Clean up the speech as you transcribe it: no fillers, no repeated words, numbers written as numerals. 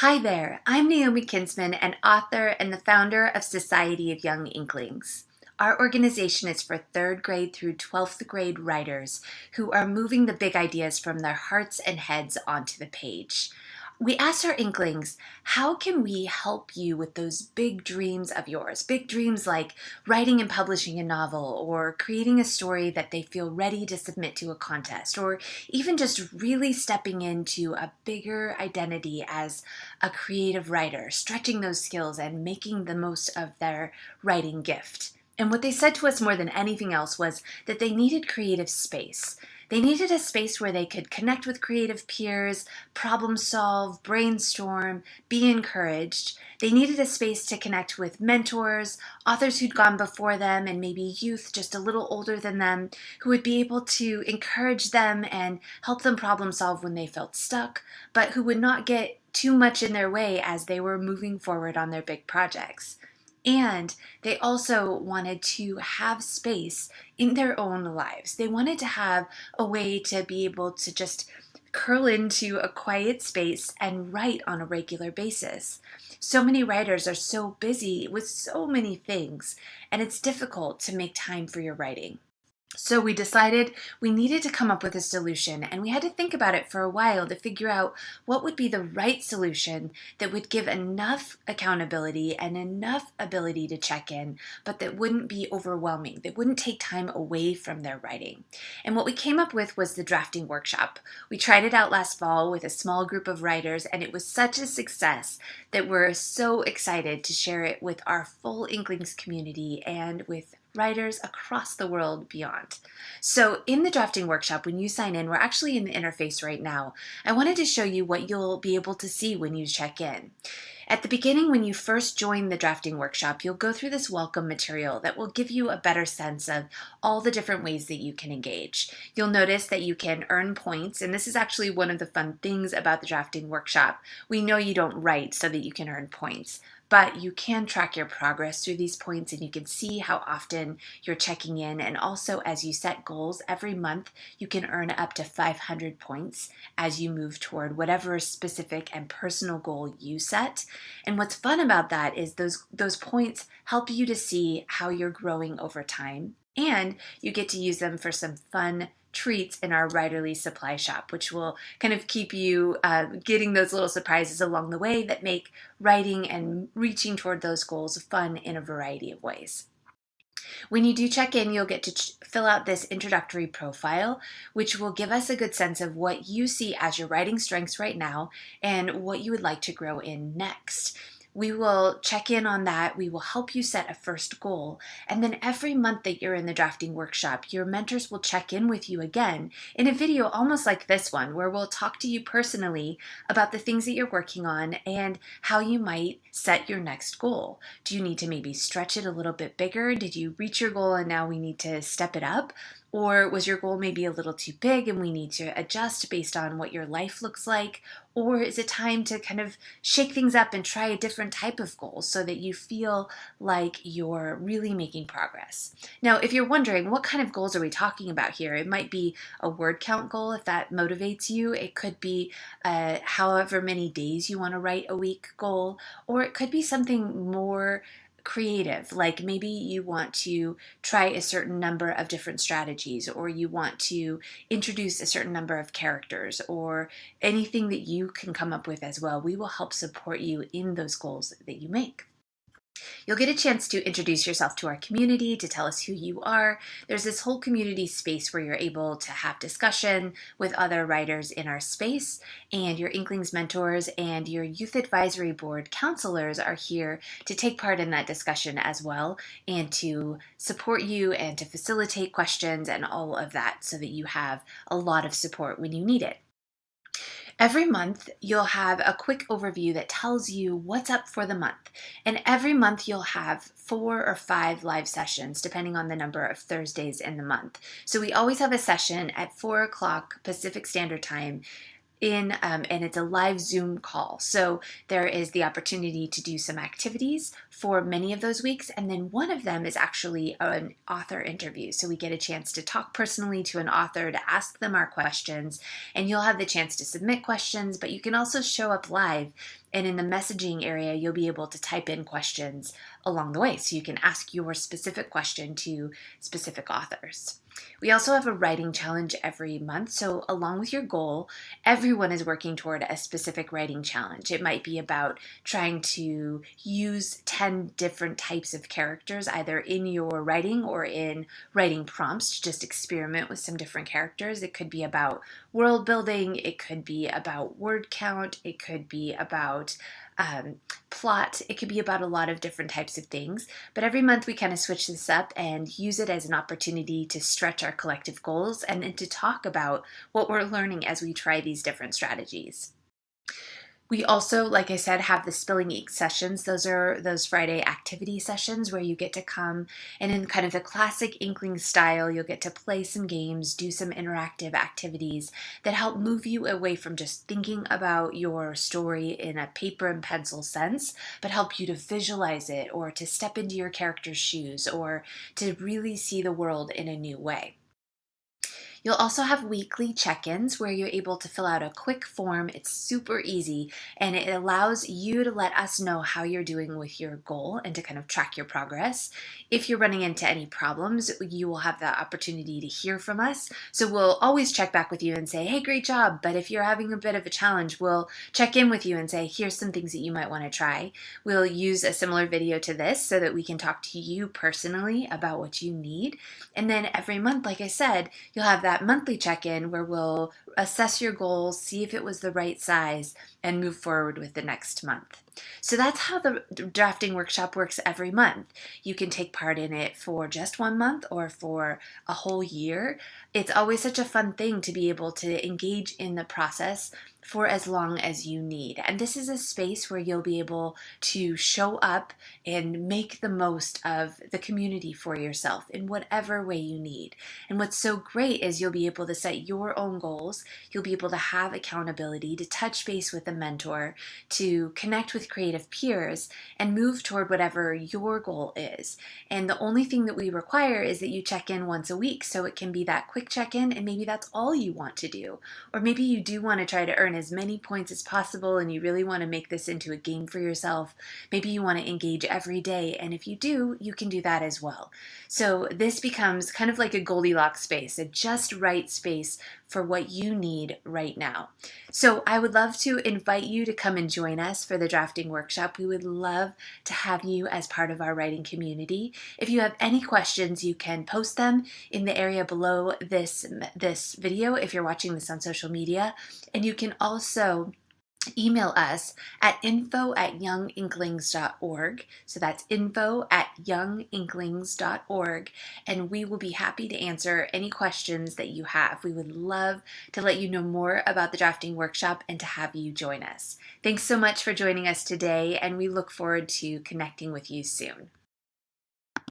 Hi there, I'm Naomi Kinsman, an author and the founder of Society of Young Inklings. Our organization is for 3rd grade through 12th grade writers who are moving the big ideas from their hearts and heads onto the page. We asked our Inklings, how can we help you with those big dreams of yours? Big dreams like writing and publishing a novel, or creating a story that they feel ready to submit to a contest, or even just really stepping into a bigger identity as a creative writer, stretching those skills and making the most of their writing gift. And what they said to us more than anything else was that they needed creative space. They needed a space where they could connect with creative peers, problem solve, brainstorm, be encouraged. They needed a space to connect with mentors, authors who'd gone before them, and maybe youth just a little older than them, who would be able to encourage them and help them problem solve when they felt stuck, but who would not get too much in their way as they were moving forward on their big projects. And they also wanted to have space in their own lives. They wanted to have a way to be able to just curl into a quiet space and write on a regular basis. So many writers are so busy with so many things, and it's difficult to make time for your writing. So we decided we needed to come up with a solution, and we had to think about it for a while to figure out what would be the right solution that would give enough accountability and enough ability to check in, but that wouldn't be overwhelming, that wouldn't take time away from their writing. And what we came up with was the drafting workshop. We tried it out last fall with a small group of writers, and it was such a success that we're so excited to share it with our full Inklings community and with writers across the world beyond. So in the drafting workshop, when you sign in, we're actually in the interface right now. I wanted to show you what you'll be able to see when you check in. At the beginning, when you first join the drafting workshop, you'll go through this welcome material that will give you a better sense of all the different ways that you can engage. You'll notice that you can earn points, and this is actually one of the fun things about the drafting workshop. We know you don't write so that you can earn points, but you can track your progress through these points, and you can see how often you're checking in. And also, as you set goals every month, you can earn up to 500 points as you move toward whatever specific and personal goal you set. And what's fun about that is those points help you to see how you're growing over time, and you get to use them for some fun treats in our writerly supply shop, which will kind of keep you getting those little surprises along the way that make writing and reaching toward those goals fun in a variety of ways. When you do check in, you'll get to fill out this introductory profile, which will give us a good sense of what you see as your writing strengths right now and what you would like to grow in next. We will check in on that. We will help you set a first goal. And then every month that you're in the drafting workshop, your mentors will check in with you again in a video almost like this one, where we'll talk to you personally about the things that you're working on and how you might set your next goal. Do you need to maybe stretch it a little bit bigger? Did you reach your goal and now we need to step it up? Or was your goal maybe a little too big and we need to adjust based on what your life looks like? Or is it time to kind of shake things up and try a different type of goal so that you feel like you're really making progress? Now, if you're wondering, what kind of goals are we talking about here? It might be a word count goal if that motivates you. It could be however many days you want to write a week goal, or it could be something more creative, like maybe you want to try a certain number of different strategies, or you want to introduce a certain number of characters, or anything that you can come up with as well. We will help support you in those goals that you make. You'll get a chance to introduce yourself to our community, to tell us who you are. There's this whole community space where you're able to have discussion with other writers in our space, and your Inklings mentors and your youth advisory board counselors are here to take part in that discussion as well, and to support you and to facilitate questions and all of that so that you have a lot of support when you need it. Every month, you'll have a quick overview that tells you what's up for the month. And every month, you'll have 4 or 5 live sessions, depending on the number of Thursdays in the month. So we always have a session at 4 o'clock Pacific Standard Time and it's a live Zoom call. So there is the opportunity to do some activities for many of those weeks, and then one of them is actually an author interview. So we get a chance to talk personally to an author, to ask them our questions, and you'll have the chance to submit questions, but you can also show up live And in the messaging area, you'll be able to type in questions along the way. So you can ask your specific question to specific authors. We also have a writing challenge every month. So, along with your goal, everyone is working toward a specific writing challenge. It might be about trying to use 10 different types of characters, either in your writing or in writing prompts, to just experiment with some different characters. It could be about world building, it could be about word count, it could be about plot. It could be about a lot of different types of things. But every month we kind of switch this up and use it as an opportunity to stretch our collective goals and to talk about what we're learning as we try these different strategies. We also, like I said, have the Spilling Ink sessions. Those are those Friday activity sessions where you get to come and in kind of the classic Inkling style, you'll get to play some games, do some interactive activities that help move you away from just thinking about your story in a paper and pencil sense, but help you to visualize it or to step into your character's shoes or to really see the world in a new way. You'll also have weekly check-ins where you're able to fill out a quick form. It's super easy and it allows you to let us know how you're doing with your goal and to kind of track your progress. If you're running into any problems, you will have the opportunity to hear from us. So we'll always check back with you and say, hey, great job. But if you're having a bit of a challenge, we'll check in with you and say, here's some things that you might want to try. We'll use a similar video to this so that we can talk to you personally about what you need. And then every month, like I said, you'll have that monthly check-in where we'll assess your goals, see if it was the right size, and move forward with the next month. So that's how the drafting workshop works every month. You can take part in it for just 1 month or for a whole year. It's always such a fun thing to be able to engage in the process for as long as you need. And this is a space where you'll be able to show up and make the most of the community for yourself in whatever way you need. And what's so great is you'll be able to set your own goals. You'll be able to have accountability, to touch base with a mentor, to connect with creative peers, and move toward whatever your goal is. And the only thing that we require is that you check in once a week. So it can be that quick check-in, and maybe that's all you want to do. Or maybe you do want to try to earn as many points as possible and you really want to make this into a game for yourself. Maybe you want to engage every day, and if you do, you can do that as well. So this becomes kind of like a Goldilocks space, a just right space for what you need right now. So I would love to invite you to come and join us for the drafting workshop. We would love to have you as part of our writing community. If you have any questions, you can post them in the area below this video if you're watching this on social media. And you can also email us at info@younginklings.org. So that's info@younginklings.org. And we will be happy to answer any questions that you have. We would love to let you know more about the drafting workshop and to have you join us. Thanks so much for joining us today, and we look forward to connecting with you soon.